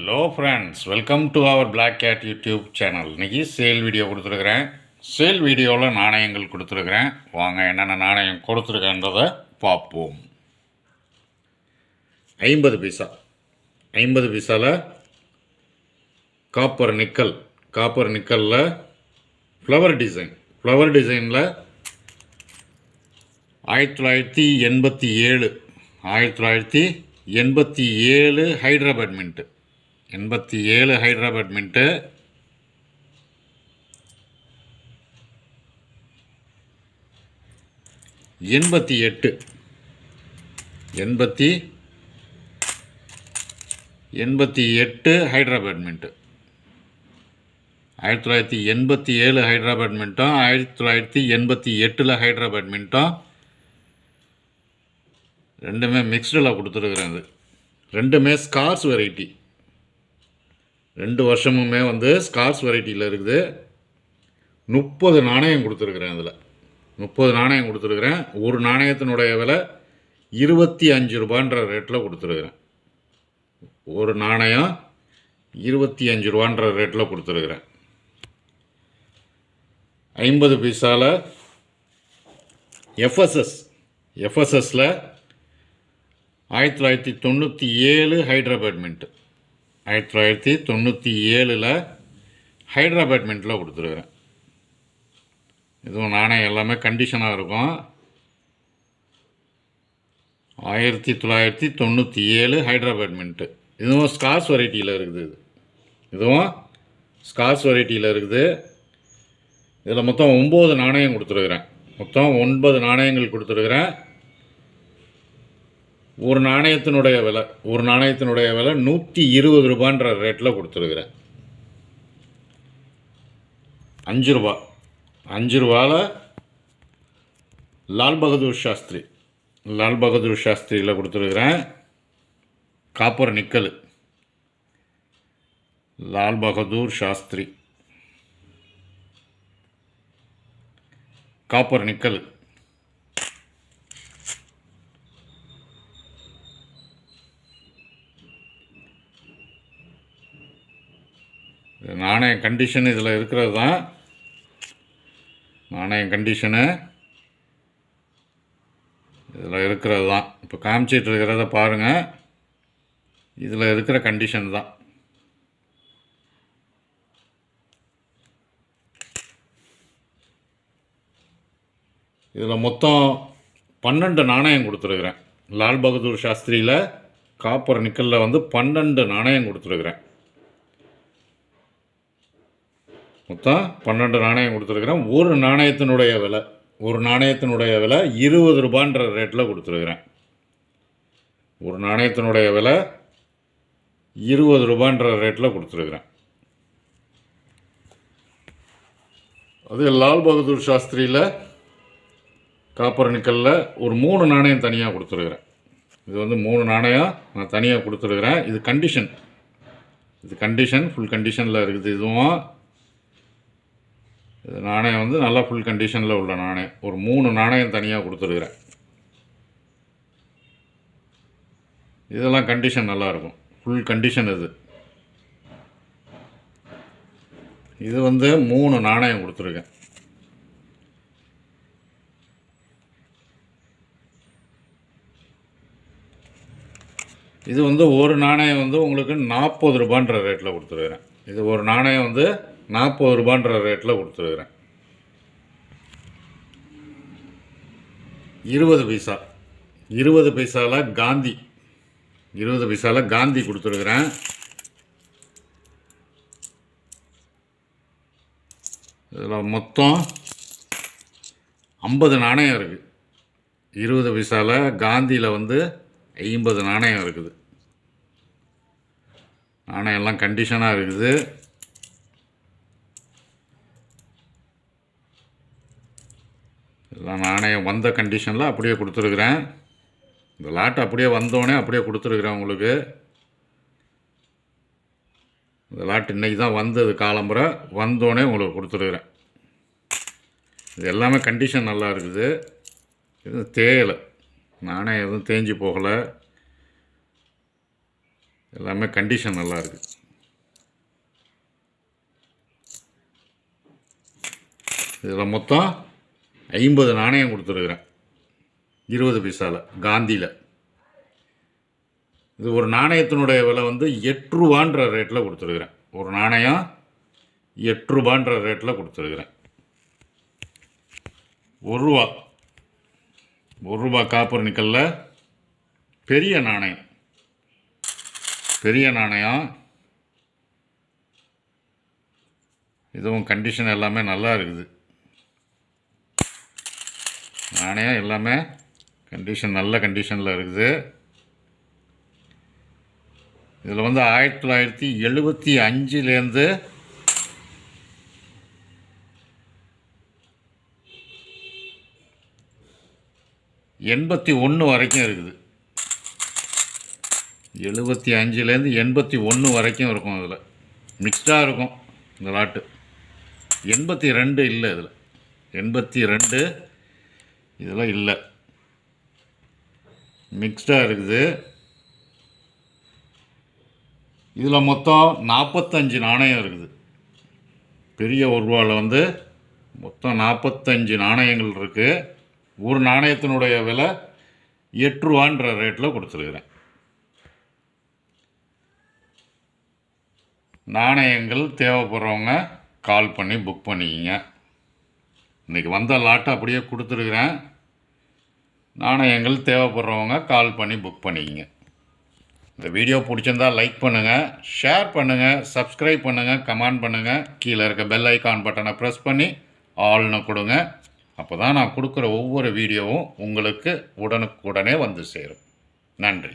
Hello friends, welcome to our black cat YouTube channel. இன்றைக்கி sale video கொடுத்துருக்குறேன். Sale வீடியோவில் நாணயங்கள் கொடுத்துருக்குறேன். வாங்க என்னென்ன நாணயம் கொடுத்துருக்கேன்றதை பார்ப்போம். 50 பைசா 50 பைசாவில் காப்பர் நிக்கலில் ஃப்ளவர் டிசைனில் 1987 Hyderabad mint 87 Hyderabad mint. 88 Hyderabad mint. 1987 Hyderabad மின்ட்டும் 1988 ஹைதராபாத் மின்ட்டும் ரெண்டுமே மிக்ஸ்டில் கொடுத்துருக்குறேன். அது ரெண்டுமே ஸ்கார்ஸ் வெரைட்டி. 2 வருஷமுமே ஸ்கார்ஸ் வெரைட்டியில் இருக்குது. 30 நாணயம் கொடுத்துருக்குறேன். அதில் 30 நாணயம் கொடுத்துருக்குறேன். ஒரு நாணயத்தினுடைய விலை 25 ரூபான்ற ரேட்டில் கொடுத்துருக்குறேன். ஒரு நாணயம் 25 ரூபான்ற ரேட்டில் கொடுத்துருக்குறேன். 50 பைசாவில் எஃப்எஸ்எஸில் 1997 ஹைதராபாத் மின்ட்டு. 1997 ஹைதராபாத் மின்ட்டில் கொடுத்துருக்குறேன். இதுவும் நாணயம் எல்லாமே கண்டிஷனாக இருக்கும். 1997 ஹைதராபாத் மின்ட்டு. இதுவும் ஸ்கார்ஸ் வெரைட்டியில் இருக்குது. இதில் மொத்தம் 9 நாணயம் கொடுத்துருக்குறேன். மொத்தம் 9 நாணயங்கள் கொடுத்துருக்குறேன். ஒரு நாணயத்தினுடைய விலை 120 ரூபான்ற ரேட்டில் கொடுத்துருக்குறேன். 5 ரூபாவில் லால் பகதூர் சாஸ்திரியில் கொடுத்துருக்குறேன். Copper nickel Lal Bahadur Shastri copper nickel. நாணய கண்டிஷன் இதில் இருக்கிறது தான். இப்போ காமிச்சிட்டு இருக்கிறத பாருங்கள். இதில் இருக்கிற கண்டிஷன் தான். இதில் மொத்தம் 12 நாணயம் கொடுத்துருக்குறேன். லால் பகதூர் சாஸ்திரியில் காப்பர் நிக்கலில் 12 நாணயம் கொடுத்துருக்குறேன். மொத்தம் 12 நாணயம் கொடுத்துருக்குறேன். ஒரு நாணயத்தினுடைய விலை 20 ரூபான்ற ரேட்டில் கொடுத்துருக்குறேன். ஒரு நாணயத்தினுடைய விலை 20 ரூபான்ற ரேட்டில் கொடுத்துருக்குறேன். அது லால் பகதூர் சாஸ்திரியில் காப்பர் நிக்கலில் ஒரு 3 நாணயம் தனியாக கொடுத்துருக்குறேன். இது 3 நாணயம் நான் தனியாக கொடுத்துருக்குறேன். இது கண்டிஷன் ஃபுல் கண்டிஷனில் இருக்குது. இதுவும் இது நாணயம் நல்லா ஃபுல் கண்டிஷனில் உள்ள நாணயம். ஒரு 3 நாணயம் தனியாக கொடுத்துருக்குறேன். இதெல்லாம் கண்டிஷன் நல்லாயிருக்கும். ஃபுல் கண்டிஷன் இது 3 நாணயம் கொடுத்துருக்கேன். இது ஒரு நாணயம் உங்களுக்கு 40 ரூபான்ற ரேட்டில் கொடுத்துருக்குறேன். இது ஒரு நாணயம் 40 ரூபான்ற ரேட்டில் கொடுத்துருக்குறேன். 20 பைசாவில் காந்தி கொடுத்துருக்குறேன். இதில் மொத்தம் 50 நாணயம் இருக்குது. 20 பைசாவில் காந்தியில் 50 நாணயம் இருக்குது. நாணயம் எல்லாம் கண்டிஷனாக இருக்குது. எல்லாம் நாணயம் வந்த கண்டிஷனில் அப்படியே கொடுத்துருக்குறேன். இந்த லாட் அப்படியே வந்தோடனே அப்படியே கொடுத்துருக்குறேன் உங்களுக்கு. இந்த லாட் இன்றைக்கி தான் வந்தது. காலம்புரை வந்தோடனே உங்களுக்கு கொடுத்துருக்குறேன். இது எல்லாமே கண்டிஷன் நல்லா இருக்குது. இது தேயலை, நாணயம் எதுவும் தேஞ்சு போகலை. எல்லாமே கண்டிஷன் நல்லா இருக்குது. இதில் மொத்தம் 50 நாணயம் கொடுத்துருக்குறேன் 20 பைசாவில் காந்தியில். இது ஒரு நாணயத்தினுடைய விலை வந்து 8 ரூபான்ற ரேட்டில் கொடுத்துருக்குறேன். ஒரு நாணயம் 8 ரூபான்ற ரேட்டில் கொடுத்துருக்குறேன். 1 ரூபா 1 ரூபா காப்பர் நிக்கலில் பெரிய நாணயம். பெரிய நாணயம் இதுவும் கண்டிஷன் எல்லாமே நல்லா இருக்குது. நாணயம் எல்லாமே கண்டிஷன் நல்ல கண்டிஷனில் இருக்குது. இதில் வந்து 1975லேருந்து 81 வரைக்கும் இருக்குது. 75லேருந்து 81 வரைக்கும் இருக்கும். இதில் மிக்ஸ்டாக இருக்கும் இந்த லாட்டு. 82 இல்லை இதில். 82 இதில் இல்லை, மிக்ஸ்டாக இருக்குது. இதில் மொத்தம் 45 நாணயம் இருக்குது. பெரிய 1 ரூபாவில் வந்து மொத்தம் 45 நாணயங்கள் இருக்குது. ஒரு நாணயத்தினுடைய விலை 8 ரூபான்ற ரேட்டில் கொடுத்துருக்குறேன். நாணயங்கள் தேவைப்படுறவங்க கால் பண்ணி புக் பண்ணிக்கிங்க. இன்றைக்கி வந்த லாட்டை அப்படியே கொடுத்துருக்குறேன். நாணயங்கள் தேவைப்படுறவங்க கால் பண்ணி புக் பண்ணிக்கிங்க. இந்த வீடியோ பிடிச்சிருந்தால் லைக் பண்ணுங்கள், ஷேர் பண்ணுங்கள், சப்ஸ்கிரைப் பண்ணுங்கள், கமெண்ட் பண்ணுங்கள். கீழே இருக்க பெல் ஐக்கான் பட்டனை ப்ரெஸ் பண்ணி ஆல்னு கொடுங்க. அப்போ தான் நான் கொடுக்குற ஒவ்வொரு வீடியோவும் உங்களுக்கு உடனுக்குடனே வந்து சேரும். நன்றி.